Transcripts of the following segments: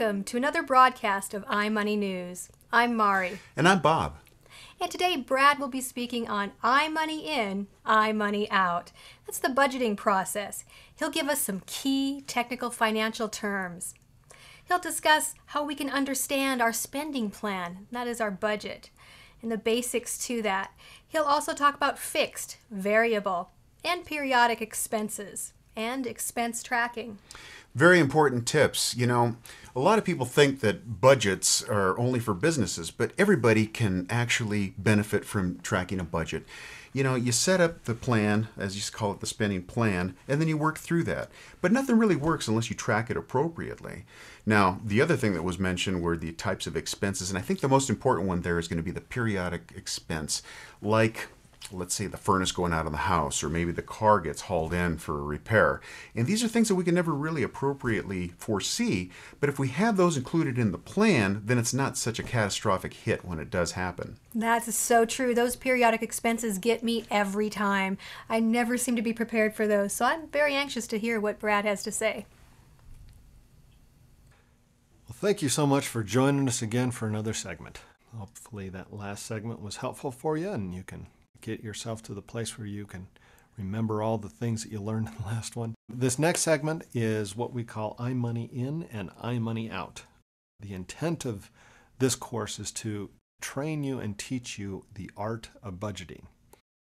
Welcome to another broadcast of iMoney News. I'm Mari. And I'm Bob. And today Brad will be speaking on iMoney in, iMoney out. That's the budgeting process. He'll give us some key technical financial terms. He'll discuss how we can understand our spending plan, that is our budget, and the basics to that. He'll also talk about fixed, variable, and periodic expenses, and expense tracking. Very important tips. You know, a lot of people think that budgets are only for businesses, but everybody can actually benefit from tracking a budget. You know, you set up the plan, as you call it, the spending plan, and then you work through that. But nothing really works unless you track it appropriately. Now, the other thing that was mentioned were the types of expenses, and I think the most important one there is going to be the periodic expense, like, let's say, the furnace going out of the house, or maybe the car gets hauled in for a repair. And these are things that we can never really appropriately foresee, but if we have those included in the plan, then it's not such a catastrophic hit when it does happen. That's so true. Those periodic expenses get me every time. I never seem to be prepared for those, so I'm very anxious to hear what Brad has to say. Well, thank you so much for joining us again for another segment. Hopefully that last segment was helpful for you and you can get yourself to the place where you can remember all the things that you learned in the last one. This next segment is what we call iMoney in and iMoney out. The intent of this course is to train you and teach you the art of budgeting.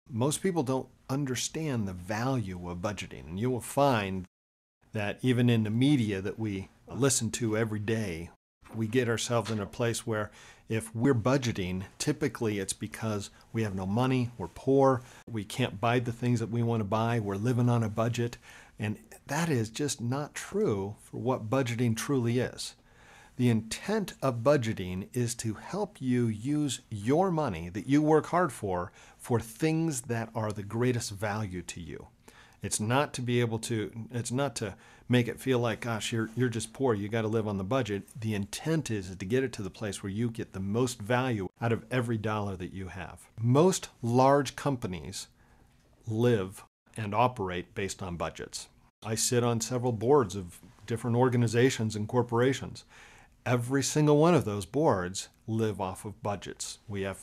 Most people don't understand the value of budgeting, and you will find that even in the media that we listen to every day, we get ourselves in a place where if we're budgeting, typically it's because we have no money, we're poor, we can't buy the things that we want to buy, we're living on a budget, and that is just not true for what budgeting truly is. The intent of budgeting is to help you use your money that you work hard for things that are the greatest value to you. It's not to make it feel like, gosh, you're just poor, you got to live on the budget. The intent is to get it to the place where you get the most value out of every dollar that you have. Most large companies live and operate based on budgets. I sit on several boards of different organizations and corporations. Every single one of those boards live off of budgets. We have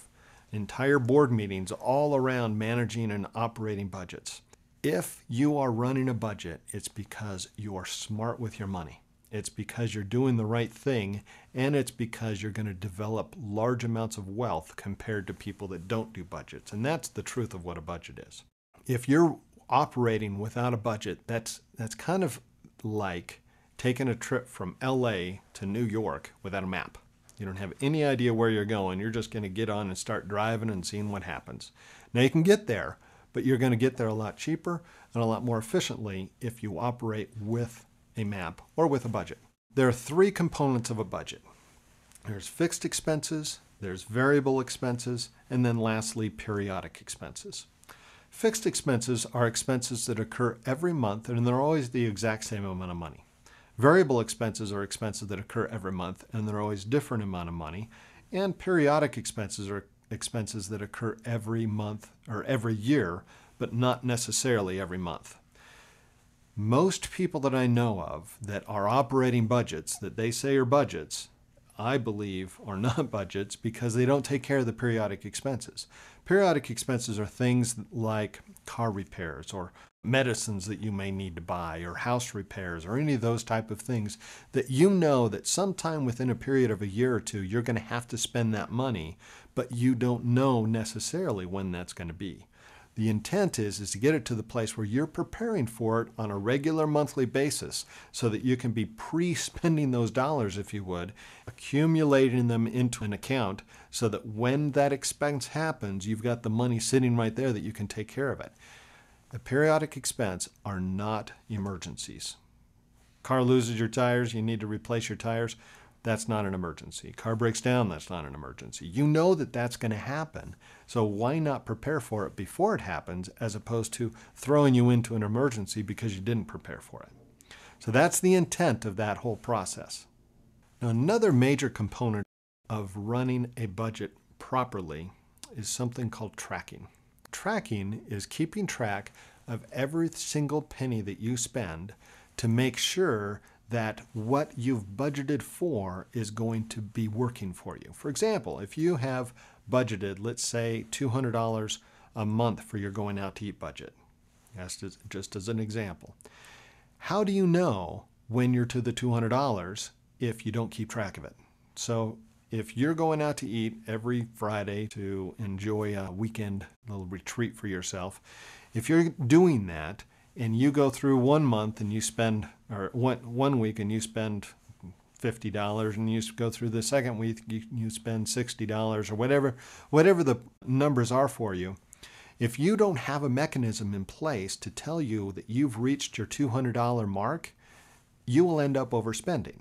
entire board meetings all around managing and operating budgets. If you are running a budget, it's because you are smart with your money. It's because you're doing the right thing, and it's because you're going to develop large amounts of wealth compared to people that don't do budgets. And that's the truth of what a budget is. If you're operating without a budget, that's kind of like taking a trip from LA to New York without a map. You don't have any idea where you're going. You're just going to get on and start driving and seeing what happens. Now you can get there, but you're going to get there a lot cheaper and a lot more efficiently if you operate with a map or with a budget. There are three components of a budget. There's fixed expenses, there's variable expenses, and then lastly, periodic expenses. Fixed expenses are expenses that occur every month, and they're always the exact same amount of money. Variable expenses are expenses that occur every month, and they're always different amount of money. And periodic expenses are expenses that occur every month or every year, but not necessarily every month. Most people that I know of that are operating budgets, that they say are budgets, I believe are not budgets because they don't take care of the periodic expenses. Periodic expenses are things like car repairs or medicines that you may need to buy or house repairs or any of those type of things that you know that sometime within a period of a year or two you're going to have to spend that money, but you don't know necessarily when that's going to be. The intent is to get it to the place where you're preparing for it on a regular monthly basis so that you can be pre-spending those dollars, if you would, accumulating them into an account so that when that expense happens, you've got the money sitting right there that you can take care of it. A periodic expense are not emergencies. Car loses your tires, you need to replace your tires. That's not an emergency. Car breaks down, that's not an emergency. You know that that's going to happen, so why not prepare for it before it happens as opposed to throwing you into an emergency because you didn't prepare for it? So that's the intent of that whole process. Now, another major component of running a budget properly is something called tracking. Tracking is keeping track of every single penny that you spend to make sure that what you've budgeted for is going to be working for you. For example, if you have budgeted, let's say, $200 a month for your going out to eat budget, just as an example, how do you know when you're to the $200 if you don't keep track of it? So if you're going out to eat every Friday to enjoy a weekend little retreat for yourself, if you're doing that and you go through 1 month and you spend, or one week and you spend $50, and you go through the second week, you spend $60 or whatever the numbers are for you, if you don't have a mechanism in place to tell you that you've reached your $200 mark, you will end up overspending.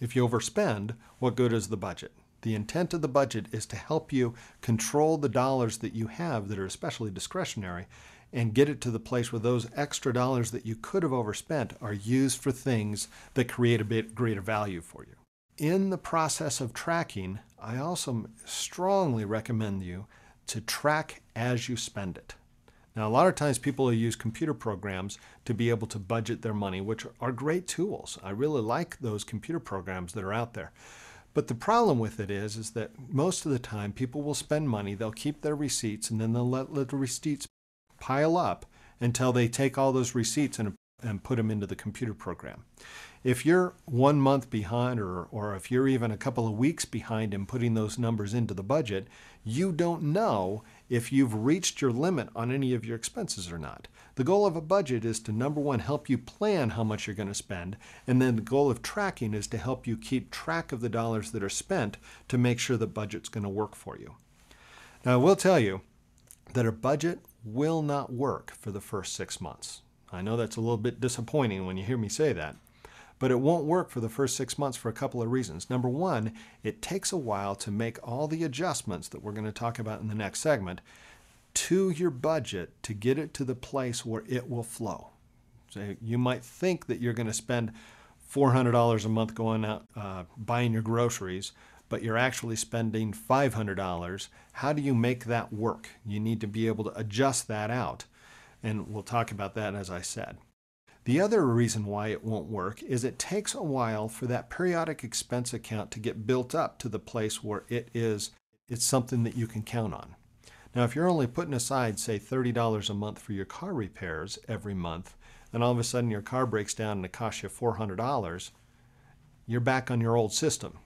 If you overspend, what good is the budget? The intent of the budget is to help you control the dollars that you have that are especially discretionary and get it to the place where those extra dollars that you could have overspent are used for things that create a bit greater value for you. In the process of tracking, I also strongly recommend you to track as you spend it. Now, a lot of times people use computer programs to be able to budget their money, which are great tools. I really like those computer programs that are out there. But the problem with it is that most of the time people will spend money, they'll keep their receipts, and then they'll let the receipts pile up until they take all those receipts and put them into the computer program. If you're 1 month behind, or if you're even a couple of weeks behind in putting those numbers into the budget, you don't know if you've reached your limit on any of your expenses or not. The goal of a budget is to, number one, help you plan how much you're going to spend, and then the goal of tracking is to help you keep track of the dollars that are spent to make sure the budget's going to work for you. Now, I will tell you that a budget will not work for the first 6 months. I know that's a little bit disappointing when you hear me say that, but it won't work for the first 6 months for a couple of reasons. Number one, it takes a while to make all the adjustments that we're going to talk about in the next segment to your budget to get it to the place where it will flow. So you might think that you're going to spend $400 a month going out buying your groceries, but you're actually spending $500. How do you make that work? You need to be able to adjust that out. And we'll talk about that, as I said. The other reason why it won't work is it takes a while for that periodic expense account to get built up to the place where it's something that you can count on. Now, if you're only putting aside, say, $30 a month for your car repairs every month, and all of a sudden your car breaks down and it costs you $400, you're back on your old system.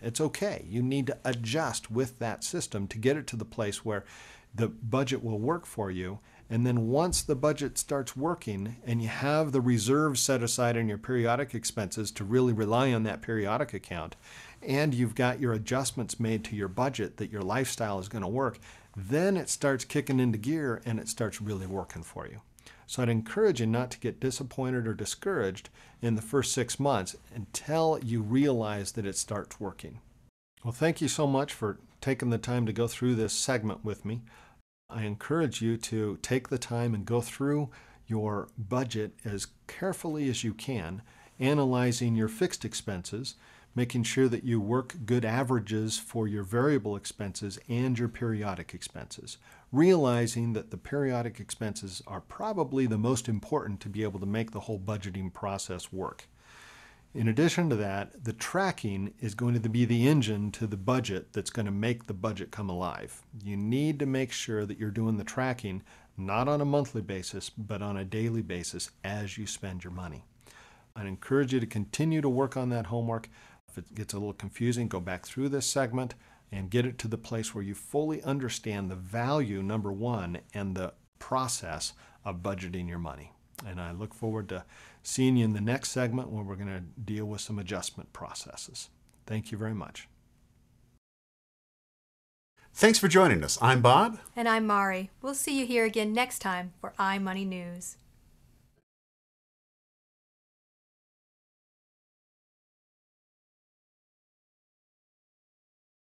It's okay. You need to adjust with that system to get it to the place where the budget will work for you. And then once the budget starts working and you have the reserves set aside in your periodic expenses to really rely on that periodic account, and you've got your adjustments made to your budget that your lifestyle is going to work, then it starts kicking into gear and it starts really working for you. So I'd encourage you not to get disappointed or discouraged in the first 6 months until you realize that it starts working. Well, thank you so much for taking the time to go through this segment with me. I encourage you to take the time and go through your budget as carefully as you can, analyzing your fixed expenses, making sure that you work good averages for your variable expenses and your periodic expenses, realizing that the periodic expenses are probably the most important to be able to make the whole budgeting process work. In addition to that, the tracking is going to be the engine to the budget that's going to make the budget come alive. You need to make sure that you're doing the tracking not on a monthly basis, but on a daily basis as you spend your money. I'd encourage you to continue to work on that homework. If it gets a little confusing, go back through this segment and get it to the place where you fully understand the value, number one, and the process of budgeting your money. And I look forward to seeing you in the next segment where we're going to deal with some adjustment processes. Thank you very much. Thanks for joining us. I'm Bob. And I'm Mari. We'll see you here again next time for iMoney News.